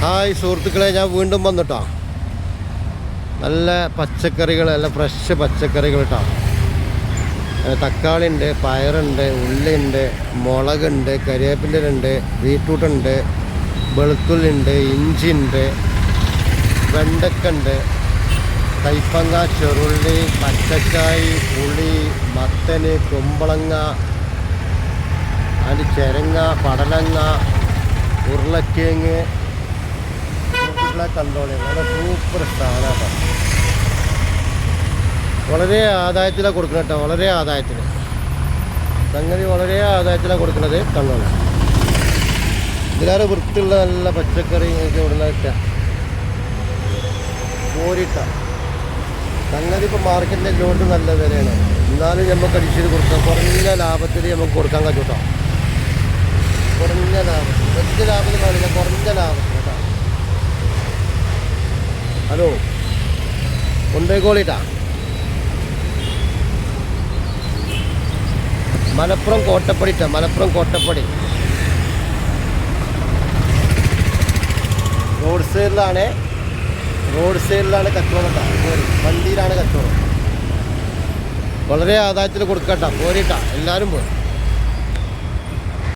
Hi സുഹൃത്തുക്കളെ, ഞാൻ വീണ്ടും വന്നിട്ടോ. നല്ല പച്ചക്കറികൾ, നല്ല ഫ്രഷ് പച്ചക്കറികൾ കേട്ടോ. തക്കാളി ഉണ്ട്, പയറുണ്ട്, ഉള്ളിയുണ്ട്, മുളകുണ്ട്, കരിവേപ്പിലുണ്ട്, ബീറ്റ്റൂട്ടുണ്ട്, വെളുത്തുള്ളിയുണ്ട്, ഇഞ്ചി ഉണ്ട്, വെണ്ടക്കുണ്ട്, കൈപ്പങ്ങ, ചെറുള്ളി, പച്ചക്കായ്, പുളി, മത്തന്, കുമ്പളങ്ങ, അതിൻ്റെ ചിരങ്ങ, പടലങ്ങ, ഉരുളക്കിഴങ്ങ്. കണ്ടോളി, നല്ല സൂപ്പർ സാധനമാണ്. വളരെ ആദായത്തിലാണ് കൊടുക്കുന്നത് കേട്ടോ, വളരെ ആദായത്തിൽ. സംഗതി വളരെ ആദായത്തിലാണ് കൊടുക്കുന്നത്. കണ്ടോളി, ഇതിലേറെ വൃത്തിയുള്ള നല്ല പച്ചക്കറി ഇവിടെ നിന്ന് കിട്ടുക. കോരിട്ട സംഗതി ഇപ്പോൾ മാർക്കറ്റിൻ്റെ ലോട്ട് നല്ല വിലയാണ്. എന്നാലും നമുക്ക് അടിച്ചത് കൊടുക്കാം. കുറഞ്ഞ ലാഭത്തിൽ നമുക്ക് കൊടുക്കാൻ കഴിയും കേട്ടോ. കുറഞ്ഞ ലാഭത്തിൽ, വലിയ ലാഭത്തിൽ കാണില്ല, കുറഞ്ഞ ലാഭത്തിൽ കേട്ടോ. ഹലോ, കൊണ്ടേക്കോളിട്ടാ. മലപ്പുറം കോട്ടപ്പടി ഇട്ടാ, മലപ്പുറം കോട്ടപ്പടി റോഡ് സൈഡിലാണ്. റോഡ് സൈഡിലാണ് കച്ചവടം കേട്ടോ. വണ്ടിയിലാണ് കച്ചവടം. വളരെ ആദായത്തിൽ കൊടുക്കട്ടോ. പോരിട്ടാ, എല്ലാവരും പോയി.